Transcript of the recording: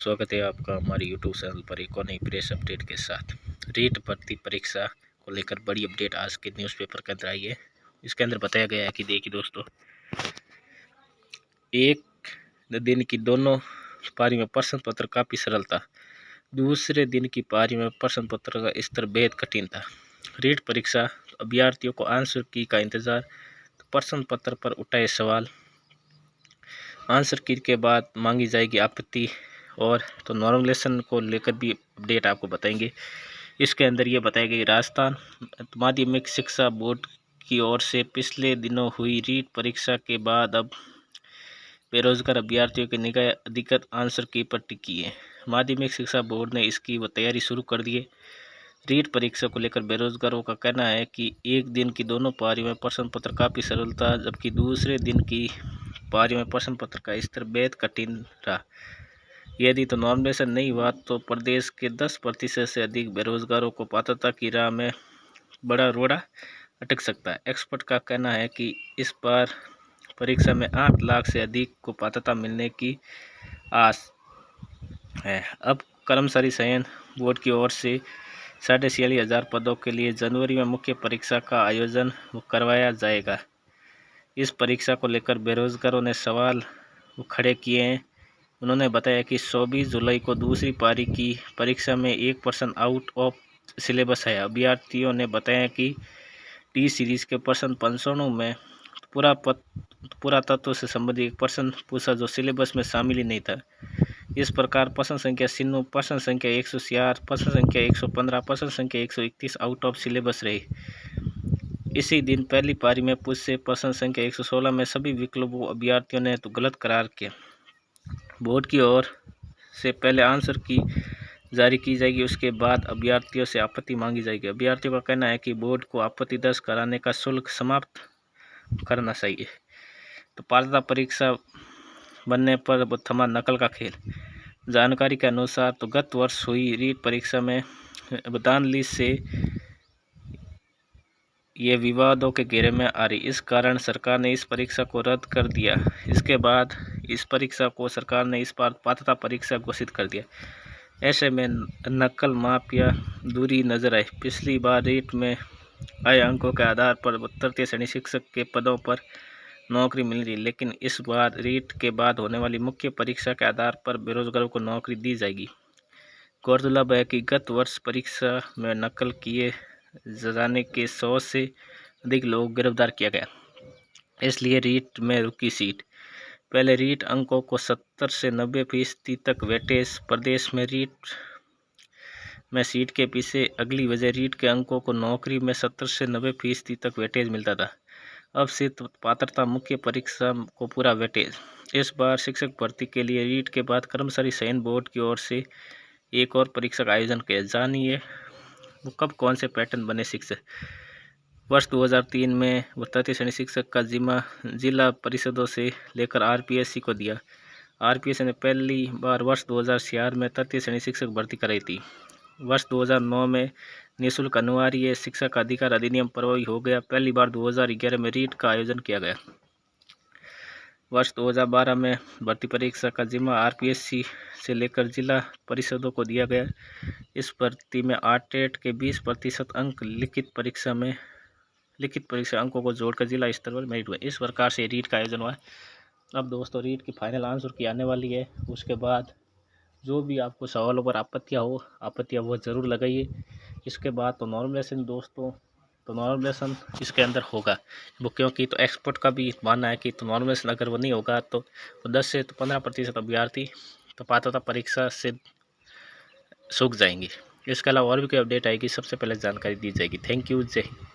स्वागत है आपका हमारे यूट्यूब चैनल पर एक और नई प्रेस अपडेट के साथ। रीट भर्ती परीक्षा को लेकर बड़ी अपडेट आज के न्यूज़पेपर के अंदर आई है। इसके अंदर बताया गया है कि देखिए दोस्तों, एक दिन की दोनों पारी में प्रश्न पत्र काफ़ी सरल था, दूसरे दिन की पारी में प्रश्न पत्र का स्तर बेहद कठिन था। रीट परीक्षा अभ्यर्थियों को आंसर की का इंतजार, तो प्रश्न पत्र पर उठाए सवाल, आंसर की के बाद मांगी जाएगी आपत्ति और तो नॉर्मलेशन को लेकर भी अपडेट आपको बताएंगे। इसके अंदर ये बताया गया कि राजस्थान माध्यमिक शिक्षा बोर्ड की ओर से पिछले दिनों हुई रीट परीक्षा के बाद अब बेरोजगार अभ्यर्थियों की निगाह अधिकृत आंसर की पर टिकी है। माध्यमिक शिक्षा बोर्ड ने इसकी तैयारी शुरू कर दी है। रीट परीक्षा को लेकर बेरोजगारों का कहना है कि एक दिन की दोनों पारी में प्रश्न पत्र काफ़ी सरल था, जबकि दूसरे दिन की पारी में प्रश्न पत्र का स्तर बेहद कठिन रहा। यदि तो नॉर्मलेशन नहीं हुआ तो प्रदेश के 10% से अधिक बेरोजगारों को पात्रता की राह में बड़ा रोड़ा अटक सकता है। एक्सपर्ट का कहना है कि इस बार परीक्षा में 8 लाख से अधिक को पात्रता मिलने की आस है। अब कर्मचारी चयन बोर्ड की ओर से 46,500 पदों के लिए जनवरी में मुख्य परीक्षा का आयोजन करवाया जाएगा। इस परीक्षा को लेकर बेरोजगारों ने सवाल खड़े किए हैं। उन्होंने बताया कि 24 जुलाई को दूसरी पारी की परीक्षा में एक प्रश्न आउट ऑफ सिलेबस है। अभ्यर्थियों ने बताया कि टी सीरीज के प्रश्न 500 में पुरातत्व से संबंधित एक प्रश्न पूछा जो सिलेबस में शामिल ही नहीं था। इस प्रकार प्रश्न संख्या 90, प्रश्न संख्या 104, प्रश्न संख्या 115, प्रश्न संख्या 131 आउट ऑफ सिलेबस रही। इसी दिन पहली पारी में पूछे प्रश्न संख्या 116 में सभी विकल्पों अभ्यर्थियों ने तो गलत करार किया। बोर्ड की ओर से पहले आंसर की जारी की जाएगी, उसके बाद अभ्यर्थियों से आपत्ति मांगी जाएगी। अभ्यर्थियों का कहना है कि बोर्ड को आपत्ति दर्ज कराने का शुल्क समाप्त करना चाहिए। तो पात्रता परीक्षा बनने पर थमा नकल का खेल। जानकारी के अनुसार तो गत वर्ष हुई रीट परीक्षा में मतदान लिस्ट से ये विवादों के घेरे में आ रही। इस कारण सरकार ने इस परीक्षा को रद्द कर दिया। इसके बाद इस परीक्षा को सरकार ने इस बार पात्रता परीक्षा घोषित कर दिया। ऐसे में नकल माफिया दूरी नजर आई। पिछली बार रीट में आए अंकों के आधार पर तृतीय श्रेणी शिक्षक के पदों पर नौकरी मिल रही, लेकिन इस बार रीट के बाद होने वाली मुख्य परीक्षा के आधार पर बेरोजगारों को नौकरी दी जाएगी। गौरतलब है कि गत वर्ष परीक्षा में नकल किए जाने के 100 से अधिक लोग गिरफ्तार किया गया, इसलिए रीट में रुकी सीट। पहले रीट अंकों को 70 से 90% तक वेटेज। प्रदेश में रीट में सीट के पीछे अगली वजह रीट के अंकों को नौकरी में 70 से 90% तक वेटेज मिलता था। अब सिर्फ पात्रता मुख्य परीक्षा को पूरा वेटेज। इस बार शिक्षक भर्ती के लिए रीट के बाद कर्मचारी चयन बोर्ड की ओर से एक और परीक्षा का आयोजन किया। जानिए वो कब कौन से पैटर्न बने शिक्षक। वर्ष 2003 में वो तृतीय श्रेणी शिक्षक का जिम्मा जिला परिषदों से लेकर आरपीएससी को दिया। आरपीएससी ने पहली बार वर्ष 2004 में तृतीय श्रेणी शिक्षक भर्ती कराई थी। वर्ष 2009 में निःशुल्क अनिवार्य शिक्षा का अधिकार अधिनियम प्रभावी हो गया। पहली बार 2011 में रीट का आयोजन किया गया। वर्ष 2012 में भर्ती परीक्षा का जिम्मा आरपीएससी से लेकर जिला परिषदों को दिया गया। इस भर्ती में आरटेट के 20% अंक लिखित परीक्षा अंकों को जोड़कर जिला स्तर पर मेरिट हुए। इस प्रकार से रीट का आयोजन हुआ। अब दोस्तों रीट की फाइनल आंसर की आने वाली है। उसके बाद जो भी आपको सवालों पर आपत्तियाँ वो ज़रूर लगाइए। इसके बाद तो नॉर्मलेशन दोस्तों, तो नॉर्मलेशन इसके अंदर होगा वो, क्योंकि तो एक्सपर्ट का भी मानना है कि तो नॉर्मलेशन अगर वो नहीं होगा तो 10 से 15% अभ्यर्थी तो पात्रता परीक्षा से सूख जाएंगे। इसके अलावा और भी कोई अपडेट आएगी सबसे पहले जानकारी दी जाएगी। थैंक यू, जय हिंद।